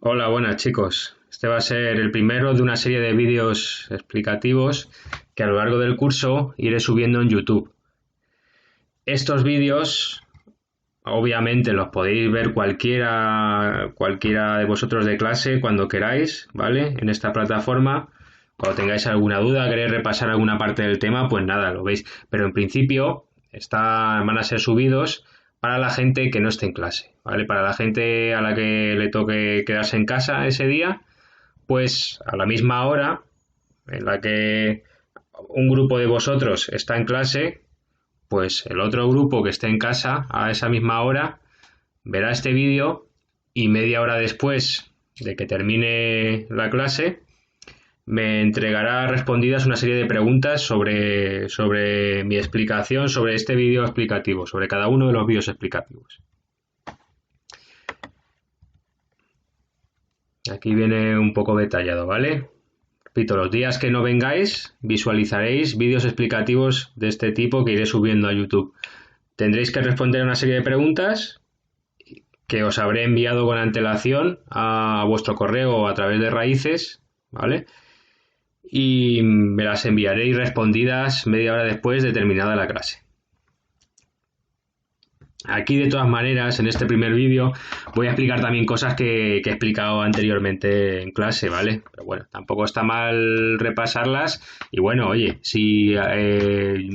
Hola, buenas chicos. Este va a ser el primero de una serie de vídeos explicativos que a lo largo del curso iré subiendo en YouTube. Estos vídeos, obviamente, los podéis ver cualquiera de vosotros de clase cuando queráis, ¿vale? En esta plataforma. Cuando tengáis alguna duda, queréis repasar alguna parte del tema, pues nada, lo veis. Pero en principio van a ser subidos para la gente que no esté en clase, ¿vale? Para la gente a la que le toque quedarse en casa ese día, pues a la misma hora en la que un grupo de vosotros está en clase, pues el otro grupo que esté en casa a esa misma hora verá este vídeo y media hora después de que termine la clase me entregará respondidas una serie de preguntas sobre mi explicación, sobre este vídeo explicativo, sobre cada uno de los vídeos explicativos. Aquí viene un poco detallado, ¿vale? Repito, los días que no vengáis visualizaréis vídeos explicativos de este tipo que iré subiendo a YouTube. Tendréis que responder a una serie de preguntas que os habré enviado con antelación a vuestro correo o a través de Raíces, ¿vale? Y me las enviaréis respondidas media hora después de terminada la clase. Aquí, de todas maneras, en este primer vídeo voy a explicar también cosas que he explicado anteriormente en clase, ¿vale? Pero bueno, tampoco está mal repasarlas. Y bueno, oye, si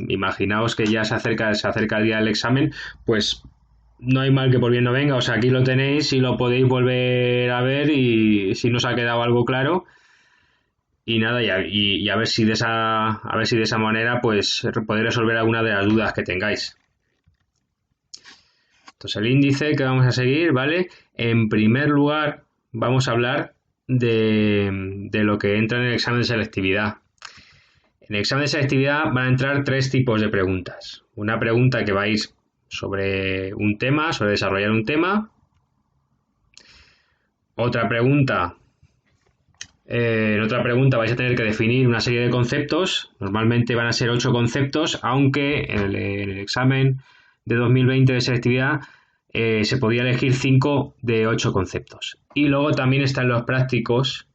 imaginaos que ya se acerca el día del examen, pues no hay mal que por bien no venga. O sea, aquí lo tenéis y lo podéis volver a ver y si no os ha quedado algo claro. Y nada, y a ver si de esa manera pues podéis resolver alguna de las dudas que tengáis. Entonces el índice que vamos a seguir, ¿vale? En primer lugar vamos a hablar de lo que entra en el examen de selectividad. En el examen de selectividad van a entrar tres tipos de preguntas. Una pregunta que vais sobre un tema, sobre desarrollar un tema. En otra pregunta vais a tener que definir una serie de conceptos. Normalmente van a ser 8 conceptos, aunque en el examen de 2020 de selectividad se podía elegir 5 de 8 conceptos. Y luego también están los prácticos,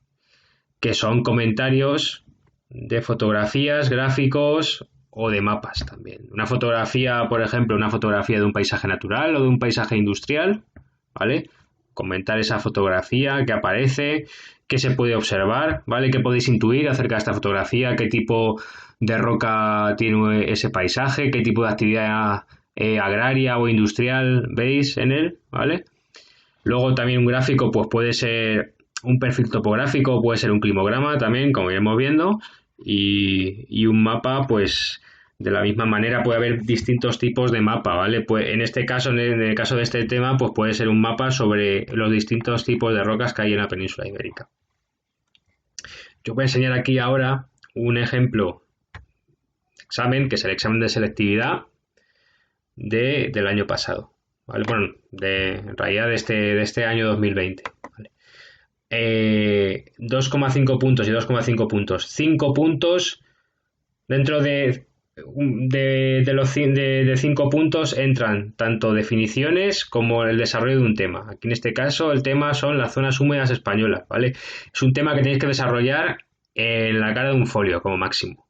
que son comentarios de fotografías, gráficos o de mapas también. Una fotografía, por ejemplo, una fotografía de un paisaje natural o de un paisaje industrial, ¿vale? Comentar esa fotografía que aparece, qué se puede observar, ¿vale? ¿Qué podéis intuir acerca de esta fotografía? ¿Qué tipo de roca tiene ese paisaje? ¿Qué tipo de actividad agraria o industrial veis en él? ¿Vale? Luego también un gráfico pues puede ser un perfil topográfico, puede ser un climograma también, como iremos viendo, y un mapa pues de la misma manera puede haber distintos tipos de mapa, ¿vale? Pues en este caso, en el caso de este tema, pues puede ser un mapa sobre los distintos tipos de rocas que hay en la península ibérica. Yo voy a enseñar aquí ahora un ejemplo de examen, que es el examen de selectividad del año pasado, ¿vale? Bueno, en realidad de este año 2020, ¿vale? 2,5 puntos y 2,5 puntos. 5 puntos dentro de 5 puntos entran tanto definiciones como el desarrollo de un tema. Aquí en este caso el tema son las zonas húmedas españolas, ¿vale? Es un tema que tenéis que desarrollar en la cara de un folio como máximo.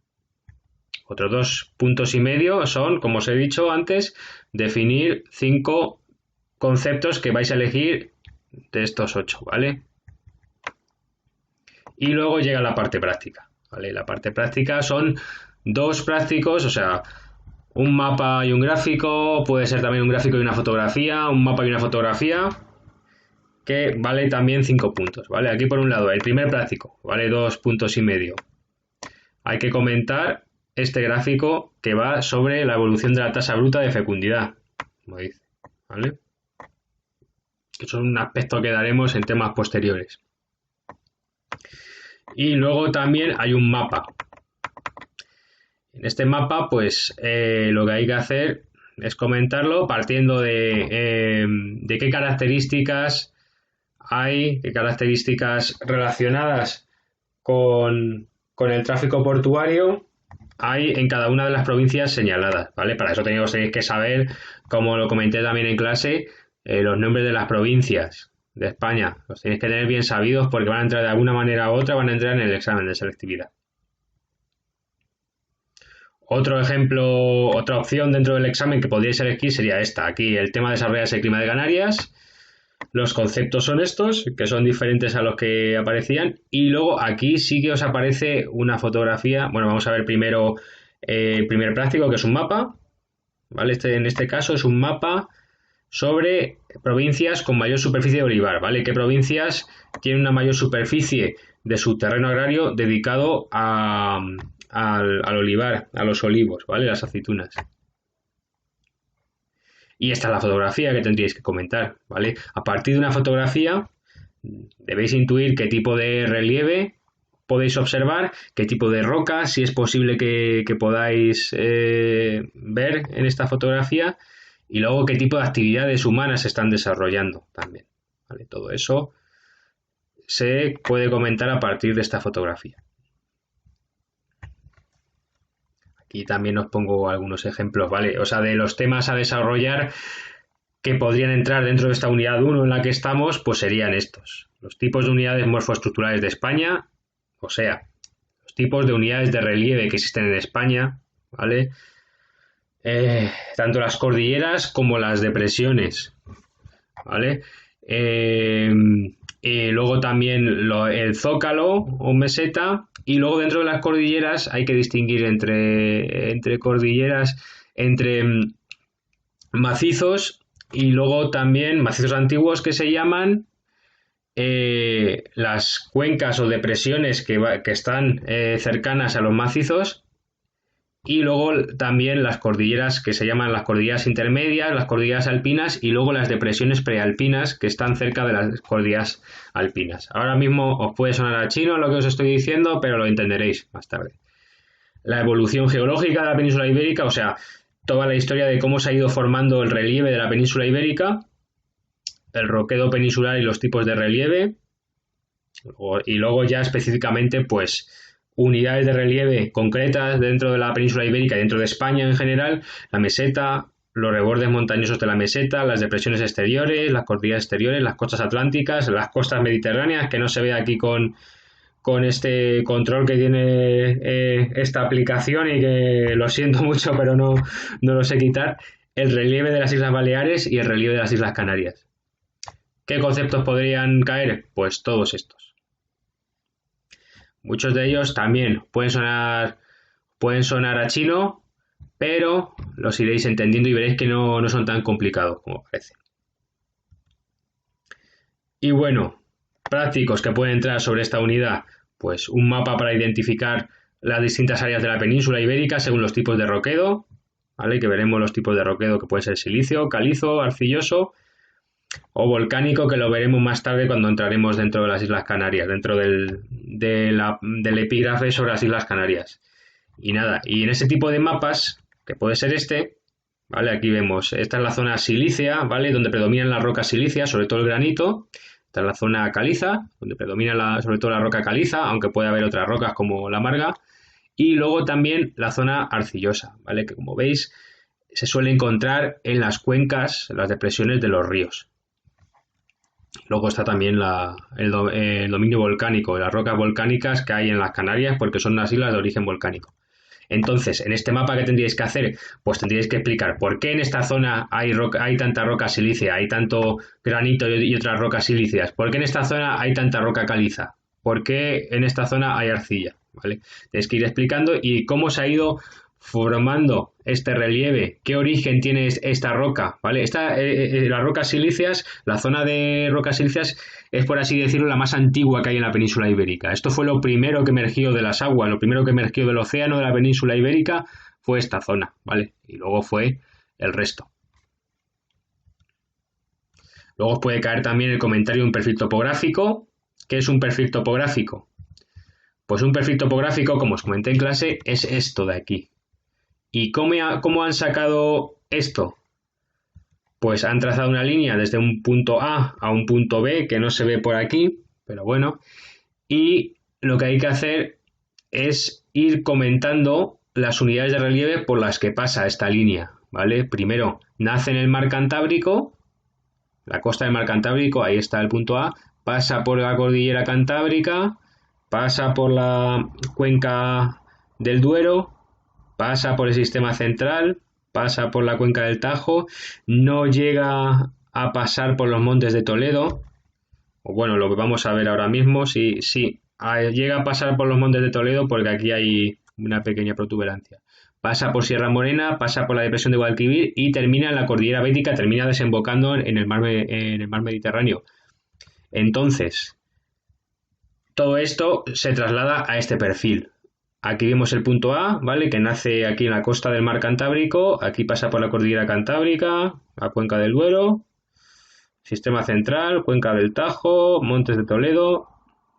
Otros 2,5 puntos son, como os he dicho antes, definir 5 conceptos que vais a elegir de estos 8, ¿vale? Y luego llega la parte práctica, ¿vale? La parte práctica son 2 prácticos, o sea, un mapa y un gráfico, puede ser también un gráfico y una fotografía, un mapa y una fotografía, que vale también 5 puntos, ¿vale? Aquí por un lado, el primer práctico, vale 2,5 puntos. Hay que comentar este gráfico que va sobre la evolución de la tasa bruta de fecundidad, como dice, ¿vale? Eso es un aspecto que daremos en temas posteriores. Y luego también hay un mapa. En este mapa, pues lo que hay que hacer es comentarlo partiendo de qué características hay, qué características relacionadas con el tráfico portuario hay en cada una de las provincias señaladas, ¿vale? Para eso tenéis que saber, como lo comenté también en clase, los nombres de las provincias, de España. Los tenéis que tener bien sabidos porque van a entrar de alguna manera u otra, van a entrar en el examen de selectividad. Otro ejemplo, otra opción dentro del examen que podríais elegir sería esta. Aquí el tema desarrollarse el clima de Canarias. Los conceptos son estos, que son diferentes a los que aparecían. Y luego aquí sí que os aparece una fotografía. Bueno, vamos a ver primero el primer práctico, que es un mapa. ¿Vale? En este caso es un mapa sobre provincias con mayor superficie de olivar, ¿vale? ¿Qué provincias tienen una mayor superficie de su terreno agrario dedicado al olivar, a los olivos, ¿vale? Las aceitunas. Y esta es la fotografía que tendríais que comentar, ¿vale? A partir de una fotografía debéis intuir qué tipo de relieve podéis observar, qué tipo de roca, si es posible que podáis ver en esta fotografía, y luego qué tipo de actividades humanas se están desarrollando también, ¿vale? Todo eso se puede comentar a partir de esta fotografía. Aquí también os pongo algunos ejemplos, ¿vale? O sea, de los temas a desarrollar que podrían entrar dentro de esta unidad 1 en la que estamos, pues serían estos. Los tipos de unidades morfoestructurales de España, o sea, los tipos de unidades de relieve que existen en España, ¿vale? Tanto las cordilleras como las depresiones, ¿vale? Luego también el zócalo o meseta, y luego dentro de las cordilleras hay que distinguir entre cordilleras, entre macizos, y luego también macizos antiguos que se llaman las cuencas o depresiones que están cercanas a los macizos, y luego también las cordilleras que se llaman las cordilleras intermedias, las cordilleras alpinas, y luego las depresiones prealpinas que están cerca de las cordilleras alpinas. Ahora mismo os puede sonar a chino lo que os estoy diciendo, pero lo entenderéis más tarde. La evolución geológica de la península ibérica, o sea, toda la historia de cómo se ha ido formando el relieve de la península ibérica, el roquedo peninsular y los tipos de relieve, y luego ya específicamente pues unidades de relieve concretas dentro de la península ibérica y dentro de España en general, la meseta, los rebordes montañosos de la meseta, las depresiones exteriores, las cordilleras exteriores, las costas atlánticas, las costas mediterráneas, que no se ve aquí con este control que tiene esta aplicación, y que lo siento mucho, pero no lo sé quitar, el relieve de las Islas Baleares y el relieve de las Islas Canarias. ¿Qué conceptos podrían caer? Pues todos estos. Muchos de ellos también pueden sonar a chino, pero los iréis entendiendo y veréis que no son tan complicados como parece. Y bueno, prácticos que pueden entrar sobre esta unidad, pues un mapa para identificar las distintas áreas de la península ibérica según los tipos de roquedo, ¿vale? Que veremos los tipos de roquedo, que puede ser silicio, calizo, arcilloso o volcánico, que lo veremos más tarde cuando entraremos dentro de las Islas Canarias, dentro del epígrafe sobre las Islas Canarias. Y nada, y en ese tipo de mapas, que puede ser este, ¿vale? Aquí vemos, esta es la zona silícea, ¿vale? Donde predominan las rocas silíceas, sobre todo el granito. Esta es la zona caliza, donde predomina sobre todo la roca caliza, aunque puede haber otras rocas como la marga. Y luego también la zona arcillosa, ¿vale? Que como veis se suele encontrar en las cuencas, en las depresiones de los ríos. Luego está también el dominio volcánico, las rocas volcánicas que hay en las Canarias, porque son unas islas de origen volcánico. Entonces, en este mapa, ¿qué tendríais que hacer? Pues tendríais que explicar por qué en esta zona hay tanta roca silícea, hay tanto granito y otras rocas silíceas. ¿Por qué en esta zona hay tanta roca caliza? ¿Por qué en esta zona hay arcilla? ¿Vale? Tenéis que ir explicando y cómo se ha ido formando este relieve, qué origen tiene esta roca, ¿vale? Las rocas silíceas, la zona de rocas silíceas es, por así decirlo, la más antigua que hay en la península ibérica. Esto fue lo primero que emergió de las aguas, lo primero que emergió del océano de la península ibérica fue esta zona, ¿vale? Y luego fue el resto. Luego os puede caer también el comentario de un perfil topográfico. ¿Qué es un perfil topográfico? Pues un perfil topográfico, como os comenté en clase, es esto de aquí. ¿Y cómo han sacado esto? Pues han trazado una línea desde un punto A a un punto B, que no se ve por aquí, pero bueno. Y lo que hay que hacer es ir comentando las unidades de relieve por las que pasa esta línea, ¿vale? Primero, nace en el mar Cantábrico, la costa del mar Cantábrico, ahí está el punto A, pasa por la cordillera Cantábrica, pasa por la cuenca del Duero, pasa por el sistema central, pasa por la cuenca del Tajo, no llega a pasar por los montes de Toledo, o bueno, lo que vamos a ver ahora mismo, sí, llega a pasar por los montes de Toledo porque aquí hay una pequeña protuberancia. Pasa por Sierra Morena, pasa por la depresión de Guadalquivir y termina en la cordillera Bética, termina desembocando en el mar Mediterráneo. Entonces, todo esto se traslada a este perfil. Aquí vemos el punto A, ¿vale? Que nace aquí en la costa del mar Cantábrico, aquí pasa por la cordillera Cantábrica, la cuenca del Duero, sistema central, cuenca del Tajo, montes de Toledo,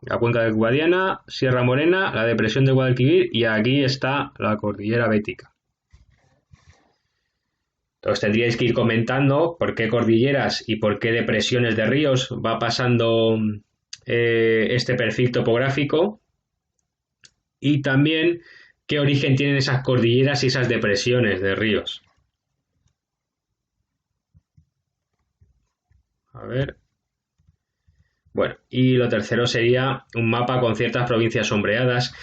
la cuenca del Guadiana, Sierra Morena, la depresión de Guadalquivir y aquí está la cordillera Bética. Entonces tendríais que ir comentando por qué cordilleras y por qué depresiones de ríos va pasando este perfil topográfico y también qué origen tienen esas cordilleras y esas depresiones de ríos. A ver. Bueno, y lo tercero sería un mapa con ciertas provincias sombreadas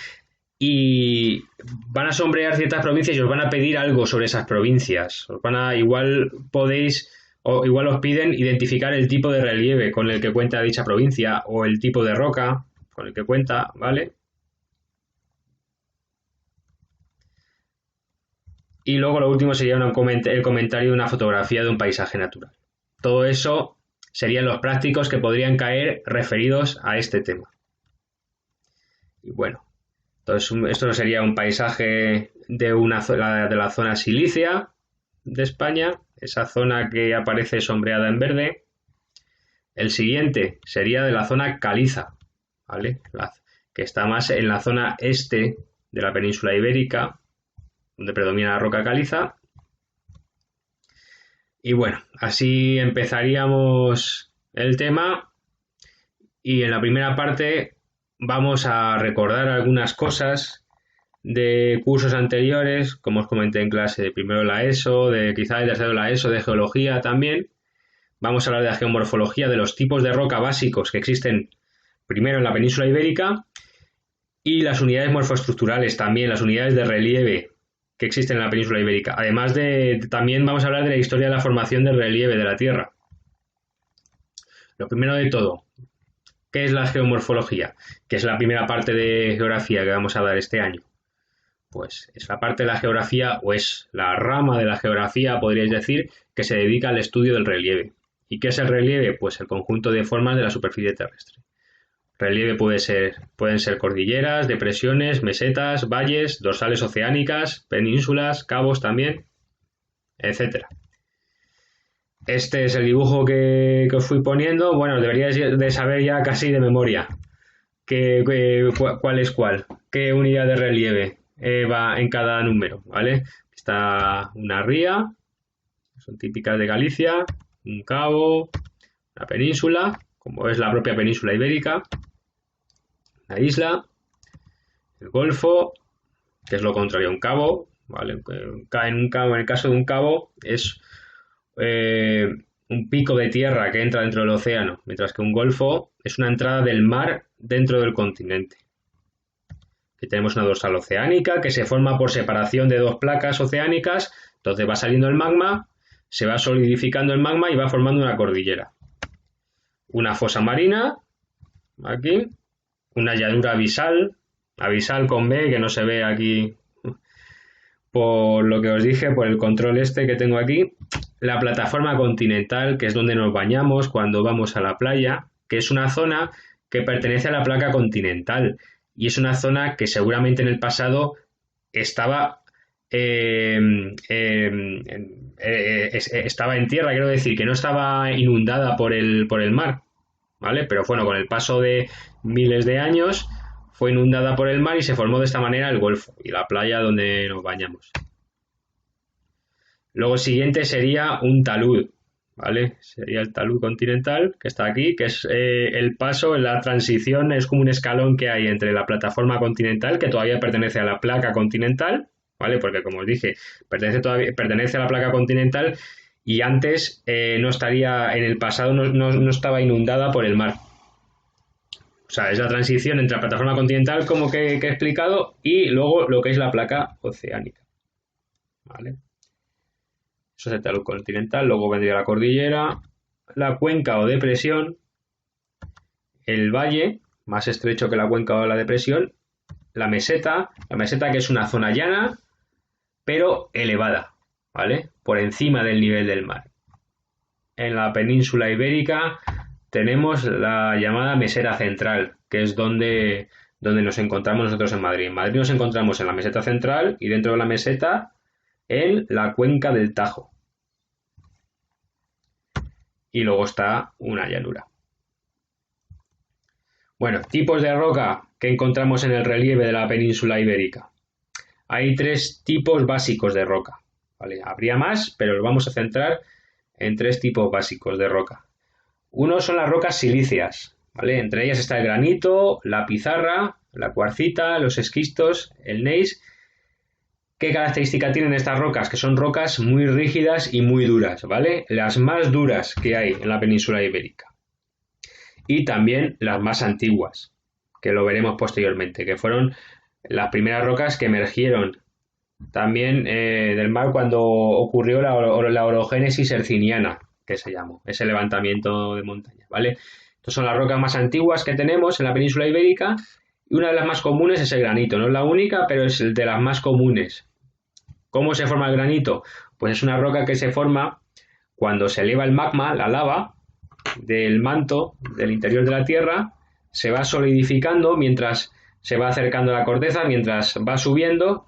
y van a sombrear ciertas provincias y os van a pedir algo sobre esas provincias. Igual podéis o igual os piden identificar el tipo de relieve con el que cuenta dicha provincia o el tipo de roca con el que cuenta, ¿vale? Y luego lo último sería el comentario de una fotografía de un paisaje natural. Todo eso serían los prácticos que podrían caer referidos a este tema. Y bueno, entonces esto sería un paisaje de la zona silícea de España, esa zona que aparece sombreada en verde. El siguiente sería de la zona caliza, ¿vale? Que está más en la zona este de la península ibérica, donde predomina la roca caliza. Y bueno, así empezaríamos el tema y en la primera parte vamos a recordar algunas cosas de cursos anteriores, como os comenté en clase de primero la ESO, quizá de tercero la ESO, de geología también. Vamos a hablar de la geomorfología, de los tipos de roca básicos que existen primero en la península ibérica y las unidades morfoestructurales también, las unidades de relieve que existen en la península ibérica. Además también vamos a hablar de la historia de la formación del relieve de la Tierra. Lo primero de todo, ¿qué es la geomorfología? Que es la primera parte de geografía que vamos a dar este año. Pues es la parte de la geografía, o es la rama de la geografía, podríais decir, que se dedica al estudio del relieve. ¿Y qué es el relieve? Pues el conjunto de formas de la superficie terrestre. Relieve pueden ser cordilleras, depresiones, mesetas, valles, dorsales oceánicas, penínsulas, cabos también, etc. Este es el dibujo que os fui poniendo. Bueno, deberíais de saber ya casi de memoria cuál es cuál, qué unidad de relieve va en cada número, ¿vale? Está una ría, son típicas de Galicia, un cabo, una península, como es la propia península ibérica, la isla, el golfo, que es lo contrario a un cabo, ¿vale? En el caso de un cabo es un pico de tierra que entra dentro del océano, mientras que un golfo es una entrada del mar dentro del continente. Aquí tenemos una dorsal oceánica que se forma por separación de dos placas oceánicas, entonces va saliendo el magma, se va solidificando el magma y va formando una cordillera. Una fosa marina, aquí, una llanura abisal con B, que no se ve aquí por lo que os dije, por el control que tengo aquí. La plataforma continental, que es donde nos bañamos cuando vamos a la playa, que es una zona que pertenece a la placa continental y es una zona que seguramente en el pasado estaba estaba en tierra, quiero decir, que no estaba inundada por el mar, ¿vale? Pero bueno, con el paso de miles de años fue inundada por el mar y se formó de esta manera el Golfo y la playa donde nos bañamos. Luego el siguiente sería un talud, ¿vale? Sería el talud continental, que está aquí, que es el paso, la transición, es como un escalón que hay entre la plataforma continental, que todavía pertenece a la placa continental, ¿vale? Porque como os dije, pertenece a la placa continental y antes no estaría, en el pasado no estaba inundada por el mar. O sea, es la transición entre la plataforma continental, como que he explicado, y luego lo que es la placa oceánica. ¿Vale? Eso es el talud continental. Luego vendría la cordillera, la cuenca o depresión, el valle, más estrecho que la cuenca o la depresión, la meseta que es una zona llana, pero elevada, ¿vale? Por encima del nivel del mar. En la península ibérica tenemos la llamada meseta central, que es donde nos encontramos nosotros en Madrid. En Madrid nos encontramos en la meseta central y dentro de la meseta en la cuenca del Tajo. Y luego está una llanura. Bueno, tipos de roca que encontramos en el relieve de la península ibérica. Hay 3 tipos básicos de roca, ¿vale? Habría más, pero nos vamos a centrar en 3 tipos básicos de roca. Uno son las rocas silíceas, ¿vale? Entre ellas está el granito, la pizarra, la cuarcita, los esquistos, el gneiss. ¿Qué característica tienen estas rocas? Que son rocas muy rígidas y muy duras, ¿vale? Las más duras que hay en la península ibérica. Y también las más antiguas, que lo veremos posteriormente, que fueron las primeras rocas que emergieron también del mar cuando ocurrió la orogénesis herciniana, que se llamó, ese levantamiento de montaña, ¿vale? Estas son las rocas más antiguas que tenemos en la península ibérica y una de las más comunes es el granito. No es la única, pero es de las más comunes. ¿Cómo se forma el granito? Pues es una roca que se forma cuando se eleva el magma, la lava, del manto, del interior de la Tierra, se va solidificando mientras se va acercando a la corteza, mientras va subiendo,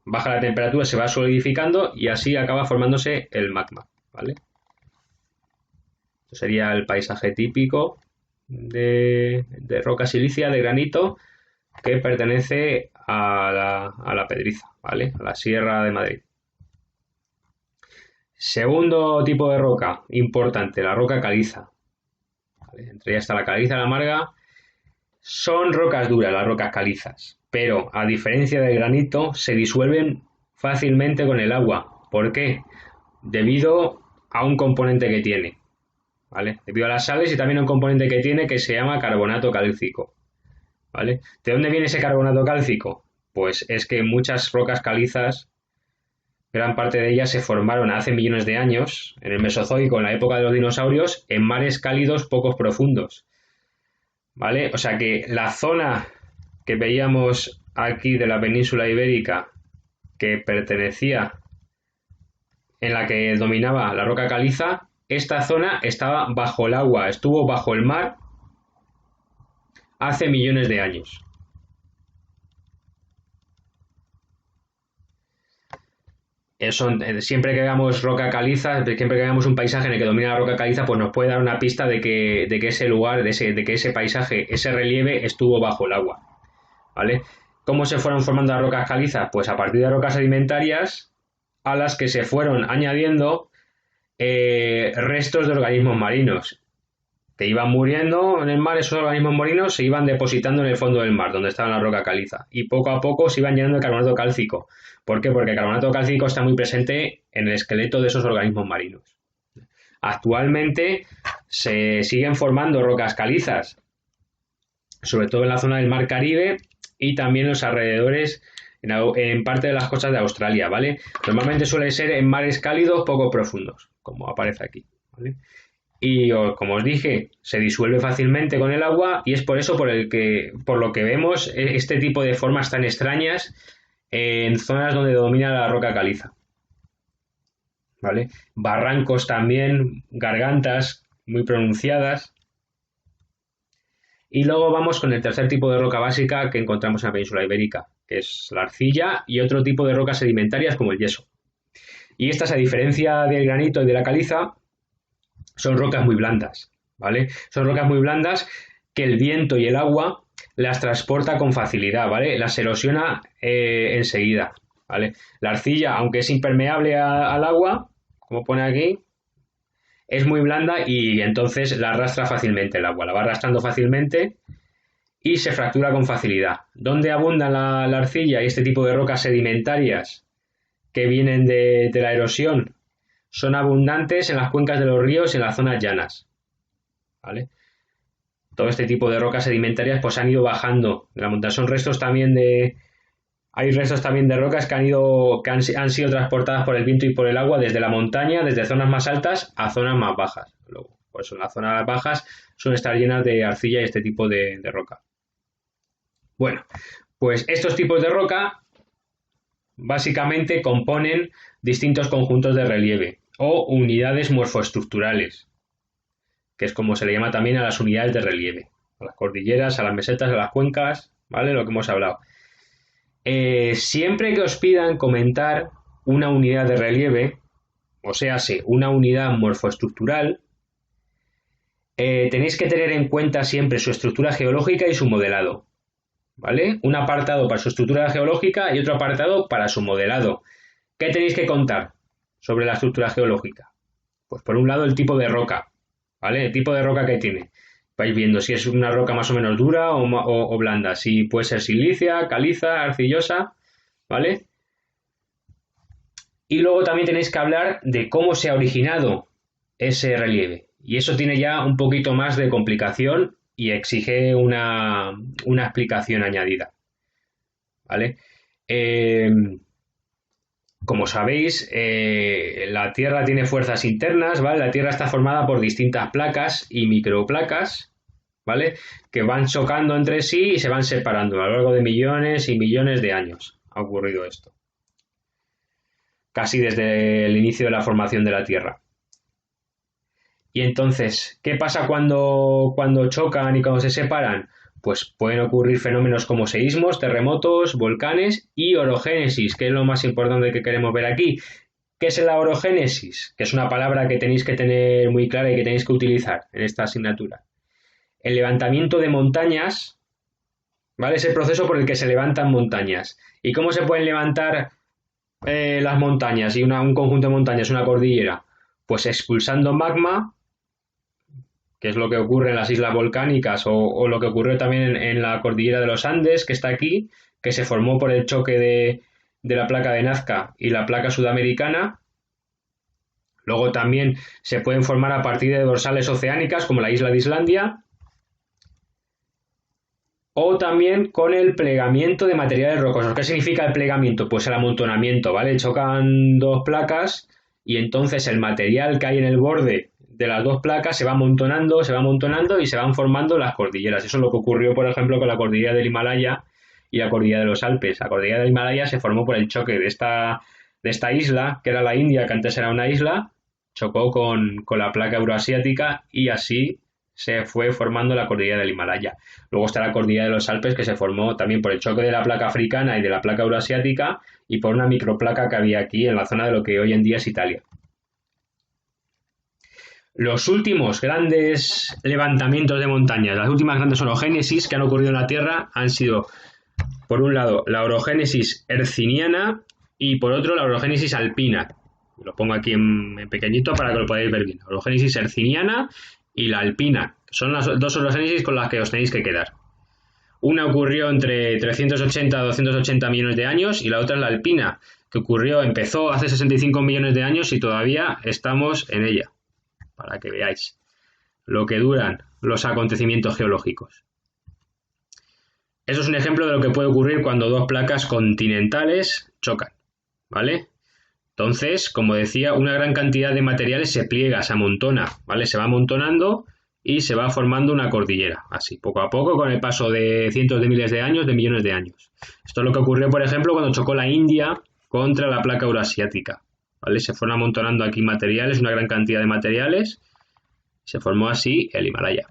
baja la temperatura, se va solidificando y así acaba formándose el magma, ¿vale? Esto sería el paisaje típico de roca silicia, de granito, que pertenece a la Pedriza, ¿vale? A la Sierra de Madrid. Segundo tipo de roca importante, la roca caliza. ¿Vale? Entre ellas está la caliza, la marga. Son rocas duras las rocas calizas, pero a diferencia del granito se disuelven fácilmente con el agua. ¿Por qué? Debido a un componente que tiene, ¿vale? Debido a las sales y también a un componente que tiene que se llama carbonato cálcico, ¿vale? ¿De dónde viene ese carbonato cálcico? Pues es que muchas rocas calizas, gran parte de ellas se formaron hace millones de años, en el Mesozoico, en la época de los dinosaurios, en mares cálidos poco profundos, ¿vale? O sea que la zona que veíamos aquí de la península ibérica, que pertenecía, en la que dominaba la roca caliza, esta zona estaba bajo el agua, estuvo bajo el mar hace millones de años. Siempre que veamos roca caliza, siempre que veamos un paisaje en el que domina la roca caliza, pues nos puede dar una pista de que ese lugar, de que ese paisaje, ese relieve estuvo bajo el agua, ¿vale? ¿Cómo se fueron formando las rocas calizas? Pues a partir de rocas sedimentarias a las que se fueron añadiendo restos de organismos marinos que iban muriendo en el mar. Esos organismos marinos se iban depositando en el fondo del mar, donde estaba la roca caliza, y poco a poco se iban llenando de carbonato cálcico. ¿Por qué? Porque el carbonato cálcico está muy presente en el esqueleto de esos organismos marinos. Actualmente se siguen formando rocas calizas, sobre todo en la zona del mar Caribe y también en los alrededores, en parte de las costas de Australia, ¿vale? Normalmente suele ser en mares cálidos poco profundos, como aparece aquí, ¿vale? Y como os dije, se disuelve fácilmente con el agua y es por eso por lo que vemos este tipo de formas tan extrañas en zonas donde domina la roca caliza, ¿vale? Barrancos también, gargantas muy pronunciadas. Y luego vamos con el tercer tipo de roca básica que encontramos en la península ibérica, que es la arcilla y otro tipo de rocas sedimentarias como el yeso. Y estas, a diferencia del granito y de la caliza, son rocas muy blandas, ¿vale? Son rocas muy blandas que el viento y el agua las transporta con facilidad, ¿vale? Las erosiona enseguida, ¿vale? La arcilla, aunque es impermeable al agua, como pone aquí, es muy blanda y entonces la arrastra fácilmente el agua, la va arrastrando fácilmente y se fractura con facilidad. ¿Dónde abundan la arcilla y este tipo de rocas sedimentarias que vienen de la erosión? son abundantes en las cuencas de los ríos y en las zonas llanas, ¿vale? Todo este tipo de rocas sedimentarias pues han ido bajando de la montaña. Son restos también de... Hay restos también de rocas que han sido transportadas por el viento y por el agua desde la montaña, desde zonas más altas a zonas más bajas. Luego, por eso en las zonas bajas suelen estar llenas de arcilla y este tipo de roca. Bueno, pues estos tipos de roca básicamente componen distintos conjuntos de relieve o unidades morfoestructurales, que es como se le llama también a las unidades de relieve, a las cordilleras, a las mesetas, a las cuencas, ¿vale? Lo que hemos hablado. Siempre que os pidan comentar una unidad de relieve, o sea, una unidad morfoestructural, tenéis que tener en cuenta siempre su estructura geológica y su modelado, ¿vale? Un apartado para su estructura geológica y otro apartado para su modelado. ¿Qué tenéis que contar sobre la estructura geológica? Pues por un lado el tipo de roca, ¿vale? El tipo de roca que tiene. Vais viendo si es una roca más o menos dura o blanda, si puede ser silicia, caliza, arcillosa, ¿vale? Y luego también tenéis que hablar de cómo se ha originado ese relieve. Y eso tiene ya un poquito más de complicación y exige una explicación añadida, ¿vale? Como sabéis, la Tierra tiene fuerzas internas, ¿vale? La Tierra está formada por distintas placas y microplacas, ¿vale? Que van chocando entre sí y se van separando a lo largo de millones y millones de años. Ha ocurrido esto. Casi desde el inicio de la formación de la Tierra. Y entonces, ¿qué pasa cuando chocan y cuando se separan? Pues pueden ocurrir fenómenos como seísmos, terremotos, volcanes y orogénesis, que es lo más importante que queremos ver aquí. ¿Qué es la orogénesis? Que es una palabra que tenéis que tener muy clara y que tenéis que utilizar en esta asignatura. El levantamiento de montañas, ¿vale? Es el proceso por el que se levantan montañas. ¿Y cómo se pueden levantar las montañas y un conjunto de montañas, una cordillera? Pues expulsando magma, que es lo que ocurre en las islas volcánicas o lo que ocurrió también en la cordillera de los Andes, que está aquí, que se formó por el choque de la placa de Nazca y la placa sudamericana. Luego también se pueden formar a partir de dorsales oceánicas, como la isla de Islandia, o también con el plegamiento de materiales rocosos. ¿Qué significa el plegamiento? Pues el amontonamiento, ¿vale? Chocan dos placas y entonces el material que hay en el borde de las dos placas se va amontonando y se van formando las cordilleras. Eso es lo que ocurrió, por ejemplo, con la cordillera del Himalaya y la cordillera de los Alpes. La cordillera del Himalaya se formó por el choque de esta isla, que era la India, que antes era una isla, chocó con la placa euroasiática y así se fue formando la cordillera del Himalaya. Luego está la cordillera de los Alpes, que se formó también por el choque de la placa africana y de la placa euroasiática y por una microplaca que había aquí en la zona de lo que hoy en día es Italia. Los últimos grandes levantamientos de montañas, las últimas grandes orogénesis que han ocurrido en la Tierra han sido, por un lado, la orogénesis herciniana y por otro, la orogénesis alpina. Lo pongo aquí en pequeñito para que lo podáis ver bien. Orogénesis herciniana y la alpina. Son las dos orogénesis con las que os tenéis que quedar. Una ocurrió entre 380 a 280 millones de años y la otra es la alpina, que empezó hace 65 millones de años y todavía estamos en ella, para que veáis lo que duran los acontecimientos geológicos. Eso es un ejemplo de lo que puede ocurrir cuando dos placas continentales chocan, ¿vale? Entonces, como decía, una gran cantidad de materiales se pliega, se amontona, ¿vale? Se va amontonando y se va formando una cordillera, así, poco a poco, con el paso de cientos de miles de años, de millones de años. Esto es lo que ocurrió, por ejemplo, cuando chocó la India contra la placa euroasiática, ¿vale? Se fueron amontonando aquí materiales, una gran cantidad de materiales, se formó así el Himalaya.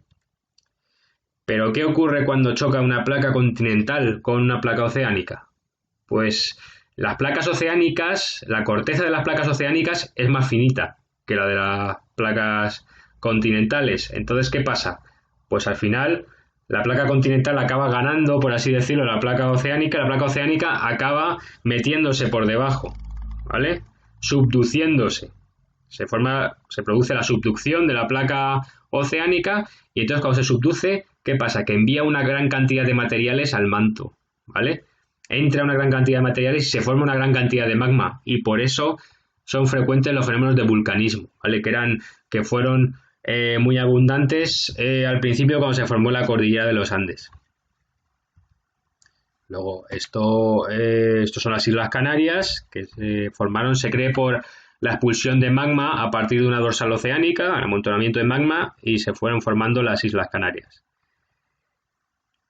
Pero, ¿qué ocurre cuando choca una placa continental con una placa oceánica? Pues las placas oceánicas, la corteza de las placas oceánicas es más finita que la de las placas continentales. Entonces, ¿qué pasa? Pues al final la placa continental acaba ganando, por así decirlo, la placa oceánica acaba metiéndose por debajo, ¿vale? Subduciéndose. Se produce la subducción de la placa oceánica y entonces cuando se subduce, ¿qué pasa? Que envía una gran cantidad de materiales al manto, ¿vale? Entra una gran cantidad de materiales y se forma una gran cantidad de magma y por eso son frecuentes los fenómenos de vulcanismo, ¿vale? Que fueron muy abundantes al principio cuando se formó la cordillera de los Andes. Luego, estos son las Islas Canarias, que se formaron, se cree por la expulsión de magma a partir de una dorsal oceánica, el amontonamiento de magma, y se fueron formando las Islas Canarias.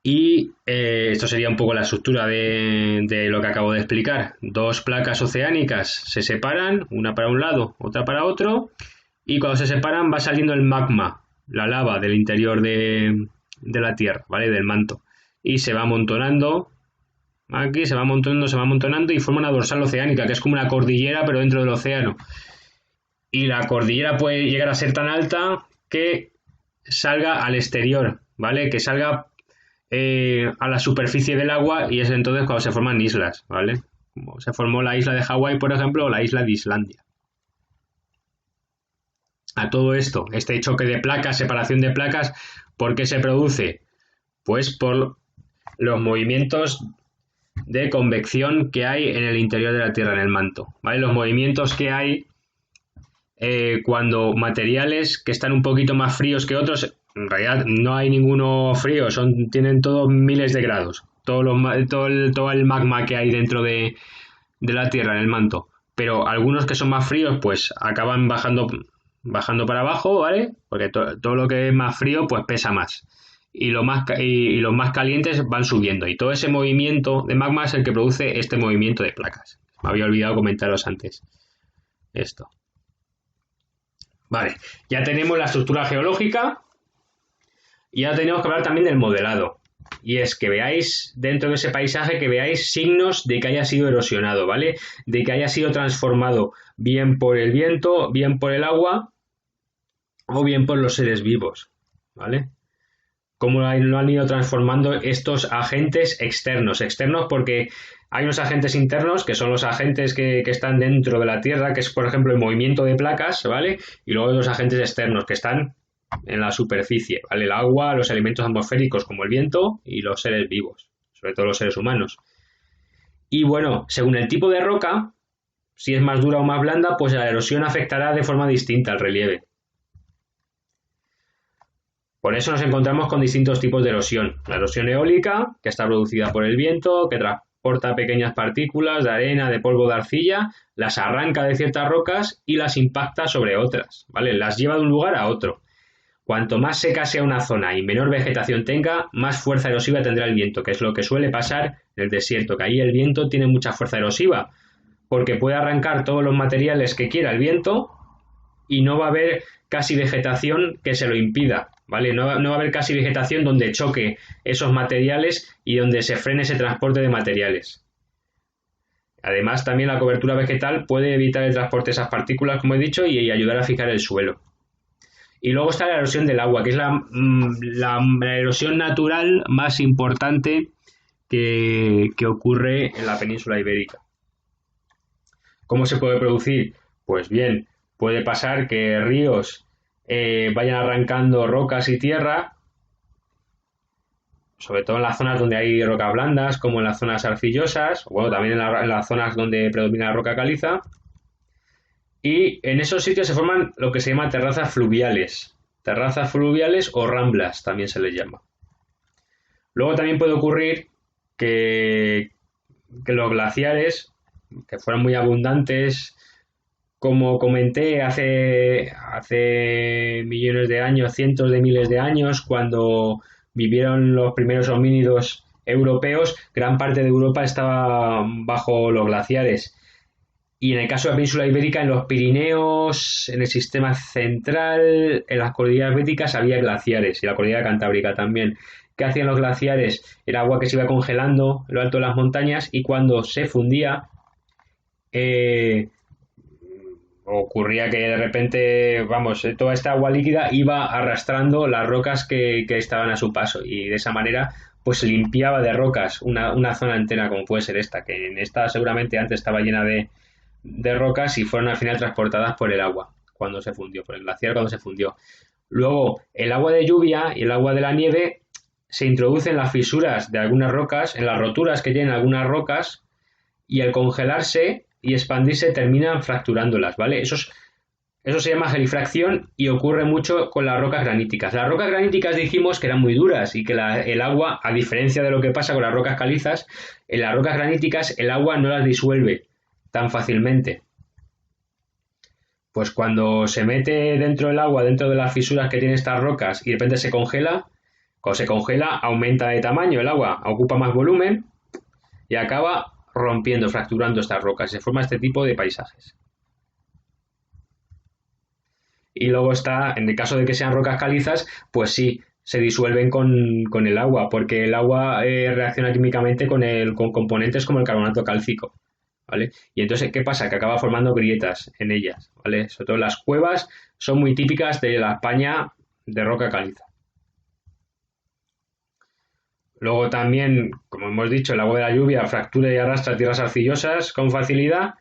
Y esto sería un poco la estructura de lo que acabo de explicar. Dos placas oceánicas se separan, una para un lado, otra para otro, y cuando se separan va saliendo el magma, la lava del interior de la Tierra, ¿vale? Del manto. Y se va amontonando, aquí se va amontonando y forma una dorsal oceánica, que es como una cordillera pero dentro del océano. Y la cordillera puede llegar a ser tan alta que salga al exterior, ¿vale? Que salga a la superficie del agua, y es entonces cuando se forman islas, ¿vale? Como se formó la isla de Hawái, por ejemplo, o la isla de Islandia. A todo esto, este choque de placas, separación de placas, ¿por qué se produce? Pues por los movimientos de convección que hay en el interior de la Tierra, en el manto, ¿vale? Los movimientos que hay cuando materiales que están un poquito más fríos que otros, en realidad no hay ninguno frío, tienen todos miles de grados, todo el magma que hay dentro de la Tierra, en el manto, pero algunos que son más fríos pues acaban bajando para abajo, ¿vale? Porque todo lo que es más frío pues pesa más. Y los más calientes van subiendo. Y todo ese movimiento de magma es el que produce este movimiento de placas. Me había olvidado comentaros antes esto. Vale, ya tenemos la estructura geológica y ahora tenemos que hablar también del modelado. Y es que veáis dentro de ese paisaje, que veáis signos de que haya sido erosionado, ¿vale? De que haya sido transformado bien por el viento, bien por el agua o bien por los seres vivos, ¿vale? Cómo lo han ido transformando estos agentes externos. Externos porque hay unos agentes internos, que son los agentes que están dentro de la Tierra, que es, por ejemplo, el movimiento de placas, ¿vale? Y luego hay los agentes externos, que están en la superficie, ¿vale? El agua, los elementos atmosféricos como el viento y los seres vivos, sobre todo los seres humanos. Y bueno, según el tipo de roca, si es más dura o más blanda, pues la erosión afectará de forma distinta al relieve. Por eso nos encontramos con distintos tipos de erosión. La erosión eólica, que está producida por el viento, que transporta pequeñas partículas de arena, de polvo, de arcilla, las arranca de ciertas rocas y las impacta sobre otras, ¿vale? Las lleva de un lugar a otro. Cuanto más seca sea una zona y menor vegetación tenga, más fuerza erosiva tendrá el viento, que es lo que suele pasar en el desierto, que ahí el viento tiene mucha fuerza erosiva, porque puede arrancar todos los materiales que quiera el viento y no va a haber casi vegetación que se lo impida, ¿vale? No va a haber casi vegetación donde choque esos materiales y donde se frene ese transporte de materiales. Además, también la cobertura vegetal puede evitar el transporte de esas partículas, como he dicho, y ayudar a fijar el suelo. Y luego está la erosión del agua, que es la erosión natural más importante que ocurre en la península ibérica. ¿Cómo se puede producir? Pues bien, puede pasar que ríos vayan arrancando rocas y tierra, sobre todo en las zonas donde hay rocas blandas, como en las zonas arcillosas, o bueno, también en las zonas donde predomina la roca caliza. Y en esos sitios se forman lo que se llama terrazas fluviales. Terrazas fluviales o ramblas también se les llama. Luego también puede ocurrir que los glaciares, que fueron muy abundantes, como comenté hace millones de años, cientos de miles de años, cuando vivieron los primeros homínidos europeos, gran parte de Europa estaba bajo los glaciares. Y en el caso de la península ibérica, en los Pirineos, en el sistema central, en las cordilleras béticas había glaciares, y la cordillera cantábrica también. ¿Qué hacían los glaciares? Era agua que se iba congelando en lo alto de las montañas, y cuando se fundía, ocurría que de repente, toda esta agua líquida iba arrastrando las rocas que estaban a su paso, y de esa manera pues limpiaba de rocas una zona entera, como puede ser esta, que en esta seguramente antes estaba llena de rocas y fueron al final transportadas por el agua cuando se fundió, por el glaciar cuando se fundió. Luego, el agua de lluvia y el agua de la nieve se introduce en las fisuras de algunas rocas, en las roturas que tienen algunas rocas, y al congelarse y expandirse terminan fracturándolas, ¿vale? Eso se llama gelifracción y ocurre mucho con las rocas graníticas. Las rocas graníticas dijimos que eran muy duras y que el agua, a diferencia de lo que pasa con las rocas calizas, en las rocas graníticas el agua no las disuelve tan fácilmente. Pues cuando se mete dentro del agua, dentro de las fisuras que tienen estas rocas y de repente se congela, cuando se congela aumenta de tamaño el agua, ocupa más volumen y acaba rompiendo, fracturando estas rocas. Se forma este tipo de paisajes. Y luego está, en el caso de que sean rocas calizas, pues sí, se disuelven con el agua, porque el agua reacciona químicamente con componentes como el carbonato cálcico, ¿vale? Y entonces, ¿qué pasa? Que acaba formando grietas en ellas, ¿vale? Sobre todo las cuevas son muy típicas de la España de roca caliza. Luego también, como hemos dicho, el agua de la lluvia fractura y arrastra tierras arcillosas con facilidad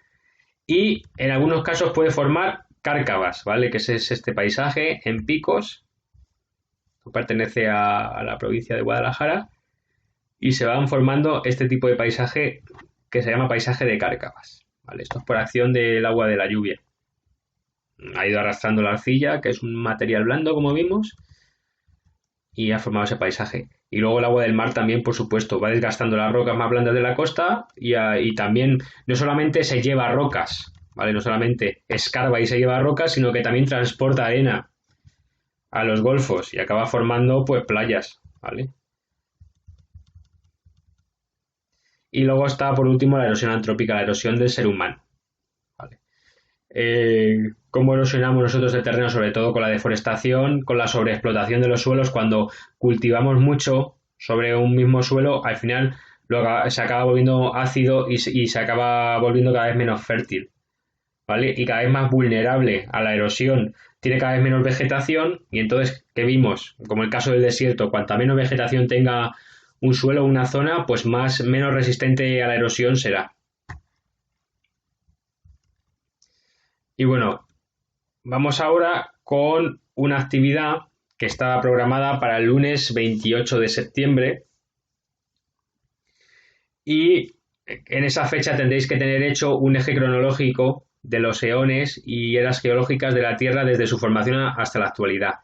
y en algunos casos puede formar cárcavas, ¿vale? Que es este paisaje en picos, que pertenece a la provincia de Guadalajara, y se van formando este tipo de paisaje que se llama paisaje de cárcavas, ¿vale? Esto es por acción del agua de la lluvia. Ha ido arrastrando la arcilla, que es un material blando, como vimos, y ha formado ese paisaje. Y luego el agua del mar también, por supuesto, va desgastando las rocas más blandas de la costa y también no solamente se lleva rocas, ¿vale? No solamente escarba y se lleva rocas, sino que también transporta arena a los golfos y acaba formando pues playas, ¿vale? Y luego está por último la erosión antrópica, la erosión del ser humano, ¿vale? ¿Cómo erosionamos nosotros el terreno? Sobre todo con la deforestación, con la sobreexplotación de los suelos. Cuando cultivamos mucho sobre un mismo suelo, al final se acaba volviendo ácido y se acaba volviendo cada vez menos fértil, ¿vale? Y cada vez más vulnerable a la erosión. Tiene cada vez menos vegetación y entonces, ¿qué vimos? Como el caso del desierto, cuanta menos vegetación tenga un suelo o una zona, pues menos resistente a la erosión será. Y bueno, vamos ahora con una actividad que estaba programada para el lunes 28 de septiembre y en esa fecha tendréis que tener hecho un eje cronológico de los eones y eras geológicas de la Tierra desde su formación hasta la actualidad.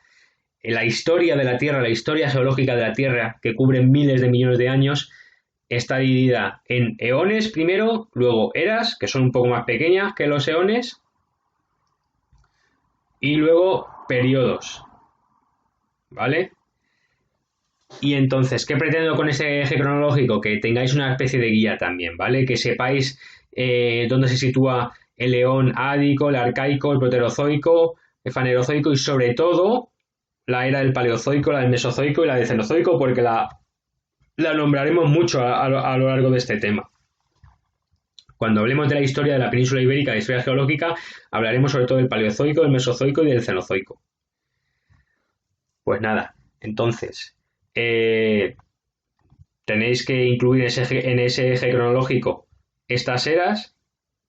En la historia de la Tierra, la historia geológica de la Tierra, que cubre miles de millones de años, está dividida en eones primero, luego eras, que son un poco más pequeñas que los eones, y luego periodos, ¿vale? Y entonces, ¿qué pretendo con ese eje cronológico? Que tengáis una especie de guía también, ¿vale? Que sepáis dónde se sitúa el eón ádico, el arcaico, el proterozoico, el fanerozoico y sobre todo la era del paleozoico, la del mesozoico y la del cenozoico, porque la nombraremos mucho a lo largo de este tema. Cuando hablemos de la historia de la península ibérica, de la historia geológica, hablaremos sobre todo del paleozoico, del mesozoico y del cenozoico. Pues nada, entonces, tenéis que incluir en ese eje cronológico estas eras,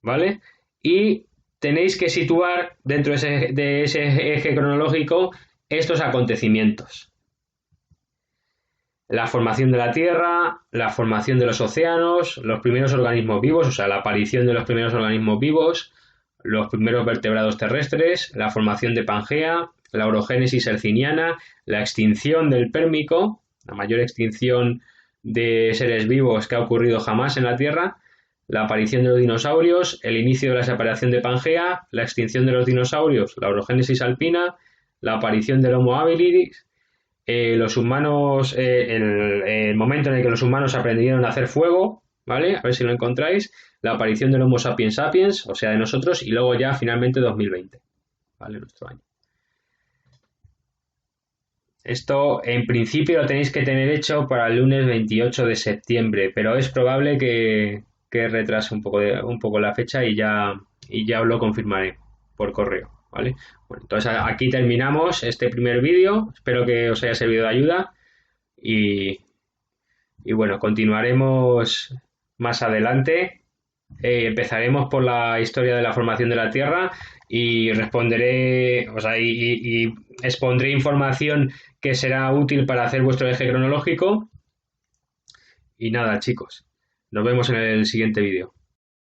¿vale? Y tenéis que situar dentro de ese eje cronológico estos acontecimientos. La formación de la Tierra, la formación de los océanos, los primeros organismos vivos, o sea, la aparición de los primeros organismos vivos, los primeros vertebrados terrestres, la formación de Pangea, la orogénesis herciniana, la extinción del Pérmico, la mayor extinción de seres vivos que ha ocurrido jamás en la Tierra, la aparición de los dinosaurios, el inicio de la separación de Pangea, la extinción de los dinosaurios, la orogénesis alpina, la aparición del Homo habilis, los humanos, el momento en el que los humanos aprendieron a hacer fuego, ¿vale? A ver si lo encontráis, la aparición del Homo sapiens sapiens, o sea, de nosotros, y luego ya finalmente 2020, ¿vale? Nuestro año. Esto en principio lo tenéis que tener hecho para el lunes 28 de septiembre, pero es probable que retrase un poco la fecha y ya os lo confirmaré por correo, ¿vale? Bueno, entonces aquí terminamos este primer vídeo, espero que os haya servido de ayuda y bueno, continuaremos más adelante. Empezaremos por la historia de la formación de la Tierra y responderé, o sea, y expondré información que será útil para hacer vuestro eje cronológico. Y nada, chicos, nos vemos en el siguiente vídeo.